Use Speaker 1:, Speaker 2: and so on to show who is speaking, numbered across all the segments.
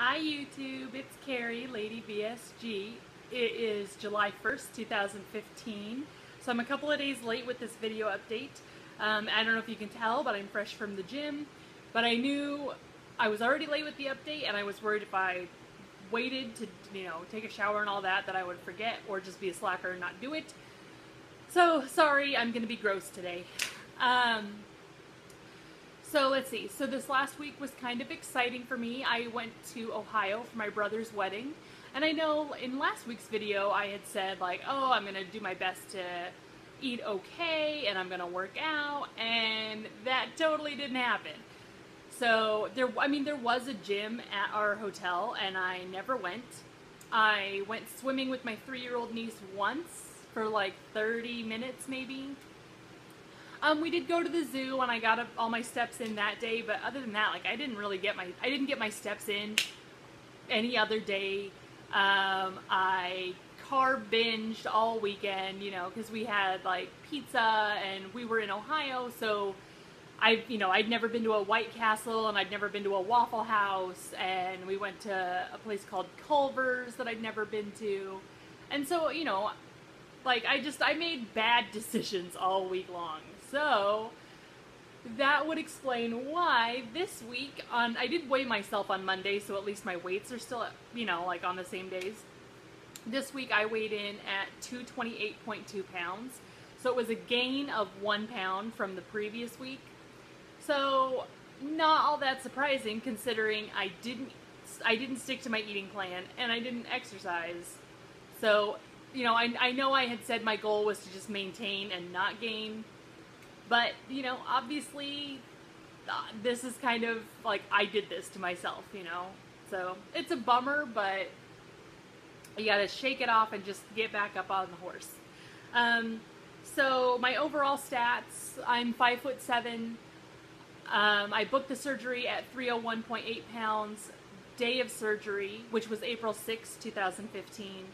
Speaker 1: Hi YouTube, it's Carrie, Lady BSG. It is July 1st, 2015. So I'm a couple of days late with this video update. I don't know if you can tell, but I'm fresh from the gym. But I knew I was already late with the update, and I was worried if I waited to, take a shower and all that, that I would forget or just be a slacker and not do it. So sorry, I'm gonna be gross today. So let's see. So this last week was kind of exciting for me. I went to Ohio for my brother's wedding. And I know in last week's video I had said like, oh, I'm going to do my best to eat okay and I'm going to work out. And that totally didn't happen. So there was a gym at our hotel and I never went. I went swimming with my 3-year-old niece once for like 30 minutes maybe. We did go to the zoo and I got all my steps in that day, but other than that, like I didn't get my steps in any other day. I carb binged all weekend, because we had like pizza and we were in Ohio, so I'd never been to a White Castle and I'd never been to a Waffle House, and we went to a place called Culver's that I'd never been to. And so, I made bad decisions all week long. So that would explain why this week I did weigh myself on Monday, so at least my weights are still, on the same days. This week I weighed in at 228.2 pounds. So it was a gain of 1 pound from the previous week. So not all that surprising considering I didn't stick to my eating plan and I didn't exercise. So, I know I had said my goal was to just maintain and not gain. But, obviously, this is kind of like I did this to myself, So it's a bummer, but you gotta shake it off and just get back up on the horse. So my overall stats, I'm 5'7". I booked the surgery at 301.8 pounds. Day of surgery, which was April 6, 2015.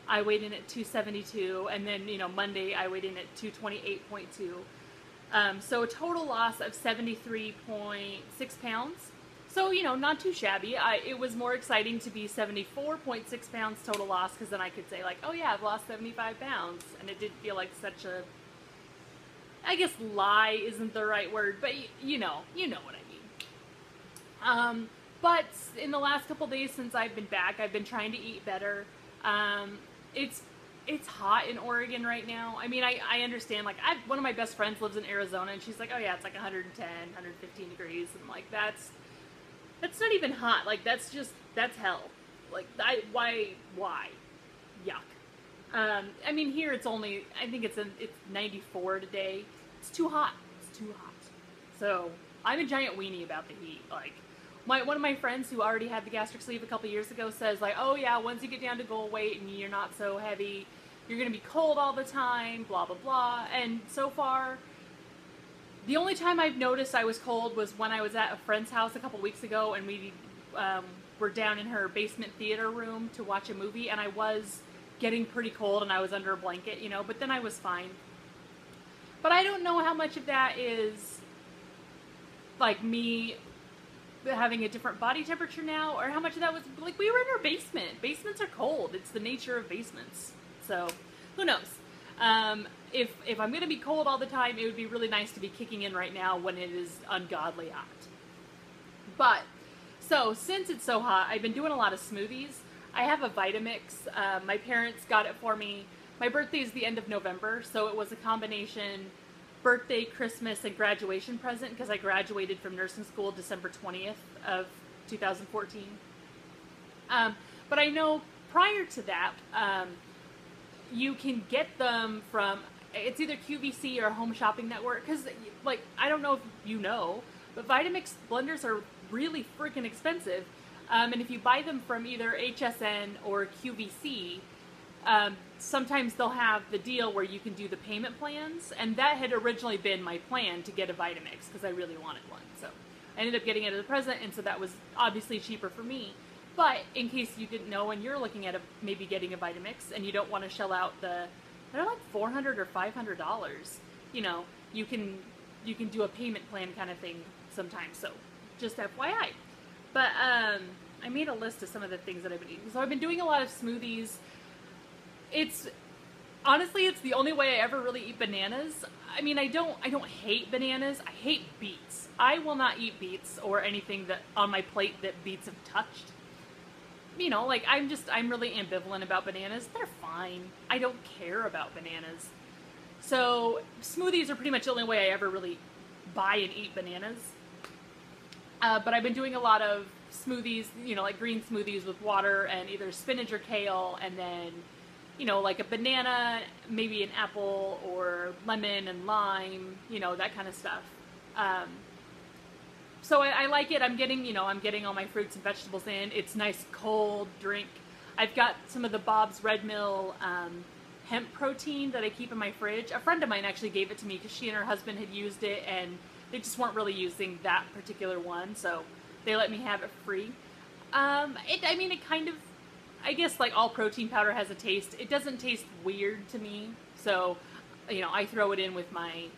Speaker 1: I weighed in at 272, and then, Monday I weighed in at 228.2. So a total loss of 73.6 pounds. So, not too shabby. It was more exciting to be 74.6 pounds total loss, because then I could say like, oh yeah, I've lost 75 pounds. And it didn't feel like such a, I guess lie isn't the right word, but you know what I mean. But in the last couple days since I've been back, I've been trying to eat better. It's hot in Oregon right now. I mean, I understand, like, one of my best friends lives in Arizona, and she's like, oh yeah, it's like 110, 115 degrees, and like, that's not even hot, like, that's hell. Like, why? Yuck. I mean, here it's only, I think it's 94 today. It's too hot. It's too hot. So, I'm a giant weenie about the heat, like, one of my friends who already had the gastric sleeve a couple years ago says like, oh yeah, once you get down to goal weight and you're not so heavy, you're going to be cold all the time, blah, blah, blah. And so far, the only time I've noticed I was cold was when I was at a friend's house a couple weeks ago and we were down in her basement theater room to watch a movie, and I was getting pretty cold and I was under a blanket, but then I was fine. But I don't know how much of that is like me having a different body temperature now, or how much of that was like we were in our basement. Basements are cold. It's the nature of basements. So who knows? If I'm gonna be cold all the time, it would be really nice to be kicking in right now when it is ungodly hot. But so since it's so hot, I've been doing a lot of smoothies. I have a Vitamix. My parents got it for me. My birthday is the end of November, so it was a combination birthday, Christmas, and graduation present, because I graduated from nursing school December 20th of 2014. But I know prior to that, you can get them from, it's either QVC or Home Shopping Network, because, like, I don't know if you know, but Vitamix blenders are really freaking expensive. And if you buy them from either HSN or QVC, sometimes they'll have the deal where you can do the payment plans, and that had originally been my plan to get a Vitamix because I really wanted one. So I ended up getting it as a present, and so that was obviously cheaper for me. But in case you didn't know and you're looking at maybe getting a Vitamix and you don't want to shell out they're like $400 or $500, you can do a payment plan kind of thing sometimes. So just FYI. But I made a list of some of the things that I've been eating. So I've been doing a lot of smoothies. It's honestly, it's the only way I ever really eat bananas. I mean, I don't hate bananas. I hate beets. I will not eat beets or anything that on my plate that beets have touched. You know, like I'm really ambivalent about bananas. They're fine. I don't care about bananas. So smoothies are pretty much the only way I ever really buy and eat bananas. But I've been doing a lot of smoothies, you know, like green smoothies with water and either spinach or kale, and then, you know, like a banana, maybe an apple or lemon and lime, you know, that kind of stuff. So I like it. I'm getting all my fruits and vegetables in. It's nice cold drink. I've got some of the Bob's Red Mill hemp protein that I keep in my fridge. A friend of mine actually gave it to me because she and her husband had used it and they just weren't really using that particular one, so they let me have it free. It kind of, I guess like all protein powder has a taste. It doesn't taste weird to me, so, you know, I throw it in with my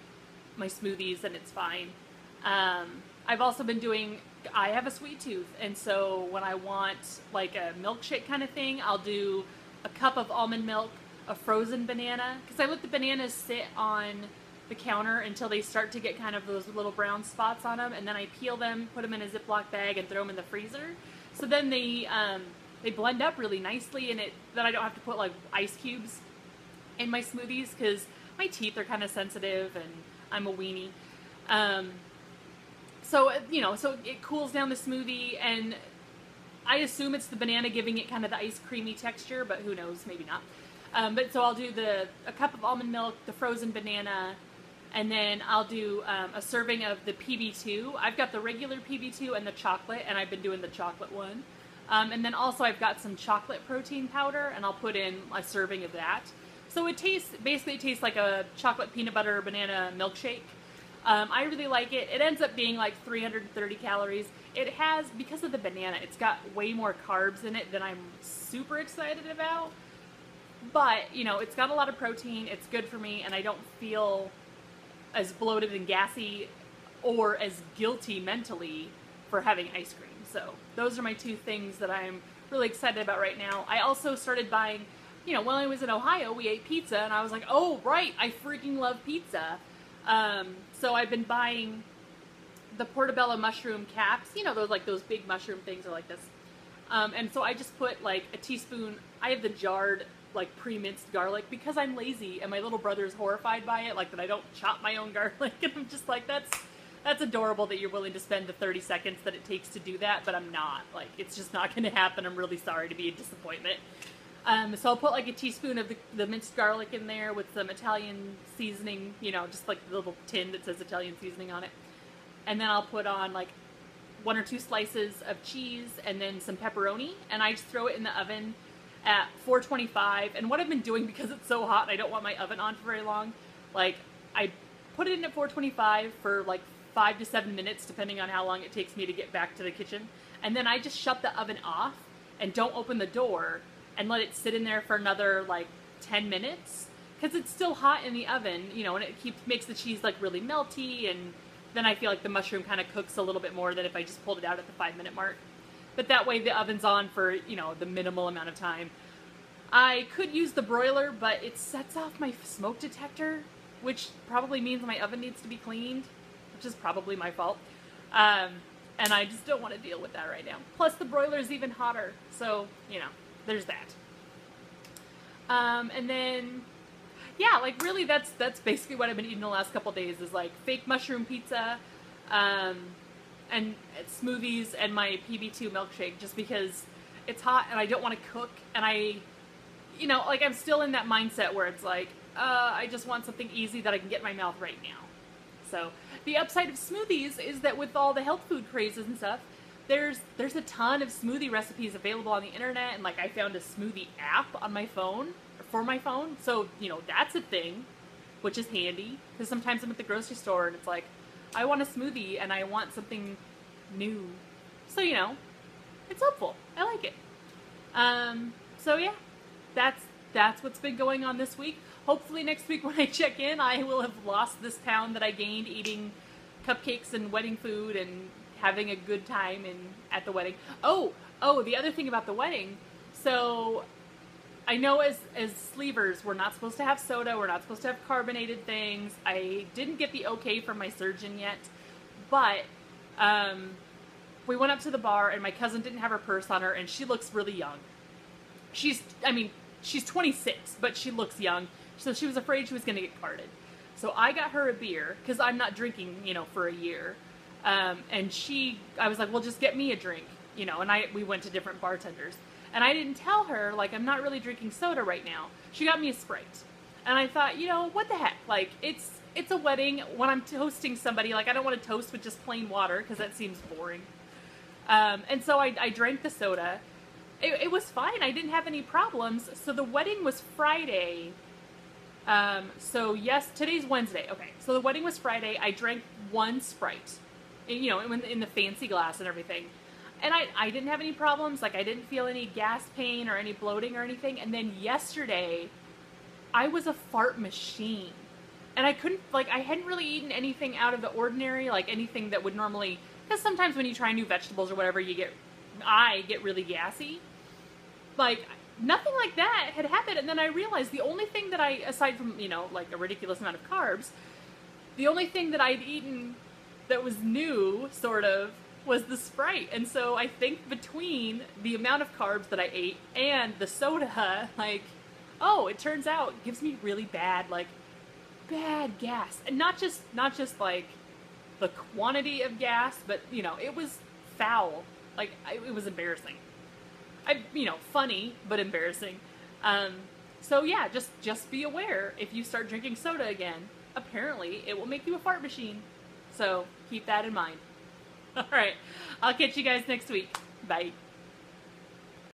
Speaker 1: smoothies and it's fine. I've also been doing, I have a sweet tooth, and so when I want like a milkshake kind of thing, I'll do a cup of almond milk, a frozen banana, because I let the bananas sit on the counter until they start to get kind of those little brown spots on them, and then I peel them, put them in a Ziploc bag, and throw them in the freezer. So then they blend up really nicely, and then I don't have to put like ice cubes in my smoothies because my teeth are kind of sensitive and I'm a weenie. So it cools down the smoothie, and I assume it's the banana giving it kind of the ice creamy texture, but who knows, maybe not. But so I'll do a cup of almond milk, the frozen banana, and then I'll do a serving of the PB2. I've got the regular PB2 and the chocolate, and I've been doing the chocolate one. And then also I've got some chocolate protein powder, and I'll put in a serving of that. So it tastes like a chocolate peanut butter banana milkshake. I really like it. It ends up being like 330 calories. It has, because of the banana, it's got way more carbs in it than I'm super excited about. But, you know, it's got a lot of protein, it's good for me, and I don't feel as bloated and gassy or as guilty mentally for having ice cream. So those are my two things that I'm really excited about right now. I also started buying, you know, when I was in Ohio, we ate pizza, and I was like, oh, right, I freaking love pizza. So I've been buying the portobello mushroom caps, you know, those big mushroom things are like this. And so I just put like a teaspoon, I have the jarred, like pre-minced garlic because I'm lazy and my little brother's horrified by it, like that I don't chop my own garlic, and I'm just like, that's adorable that you're willing to spend the 30 seconds that it takes to do that, but I'm not. Like, it's just not going to happen. I'm really sorry to be a disappointment. So I'll put like a teaspoon of the minced garlic in there with some Italian seasoning, you know, just like the little tin that says Italian seasoning on it. And then I'll put on like 1 or 2 slices of cheese and then some pepperoni, and I just throw it in the oven at 425. And what I've been doing, because it's so hot and I don't want my oven on for very long, like I put it in at 425 for like 5 to 7 minutes, depending on how long it takes me to get back to the kitchen. And then I just shut the oven off and don't open the door and let it sit in there for another like 10 minutes, because it's still hot in the oven, you know, and it makes the cheese like really melty, and then I feel like the mushroom kind of cooks a little bit more than if I just pulled it out at the 5-minute mark. But that way the oven's on for, you know, the minimal amount of time. I could use the broiler, but it sets off my smoke detector, which probably means my oven needs to be cleaned, which is probably my fault. And I just don't want to deal with that right now. Plus the broiler is even hotter, so, you know, there's that. And then, yeah, like really that's basically what I've been eating the last couple days, is like fake mushroom pizza, and smoothies and my PB2 milkshake, just because it's hot and I don't want to cook, and you know, like I'm still in that mindset where it's like, I just want something easy that I can get in my mouth right now. So the upside of smoothies is that with all the health food crazes and stuff, there's a ton of smoothie recipes available on the internet, and like I found a smoothie app on my phone, for my phone, so you know, that's a thing, which is handy, because sometimes I'm at the grocery store and it's like, I want a smoothie and I want something new, so you know, it's helpful. I like it. So yeah, that's what's been going on this week. Hopefully next week when I check in, I will have lost this pound that I gained eating cupcakes and wedding food and having a good time at the wedding. Oh, the other thing about the wedding. So I know as sleevers, we're not supposed to have soda. We're not supposed to have carbonated things. I didn't get the okay from my surgeon yet, but we went up to the bar, and my cousin didn't have her purse on her, and she looks really young. She's 26, but she looks young, so she was afraid she was going to get carded. So I got her a beer, because I'm not drinking, for a year, and I was like, well, just get me a drink, and we went to different bartenders. And I didn't tell her, like, I'm not really drinking soda right now. She got me a Sprite. And I thought, what the heck? Like, it's a wedding. When I'm toasting somebody, like, I don't want to toast with just plain water, because that seems boring. And so I drank the soda. It was fine. I didn't have any problems. So the wedding was Friday. So yes, today's Wednesday. Okay, so the wedding was Friday. I drank one Sprite, in the fancy glass and everything. And I didn't have any problems. Like, I didn't feel any gas pain or any bloating or anything. And then yesterday, I was a fart machine. And I hadn't really eaten anything out of the ordinary, like anything that would normally, because sometimes when you try new vegetables or whatever, I get really gassy. Like, nothing like that had happened. And then I realized the only thing that aside from, like a ridiculous amount of carbs, the only thing that I'd eaten that was new, sort of, was the Sprite. And so I think between the amount of carbs that I ate and the soda, like, it turns out it gives me really bad gas. And not just like the quantity of gas, but, it was foul. Like, it was embarrassing. Funny, but embarrassing. So yeah, just be aware, if you start drinking soda again, apparently it will make you a fart machine. So keep that in mind. All right, I'll catch you guys next week. Bye.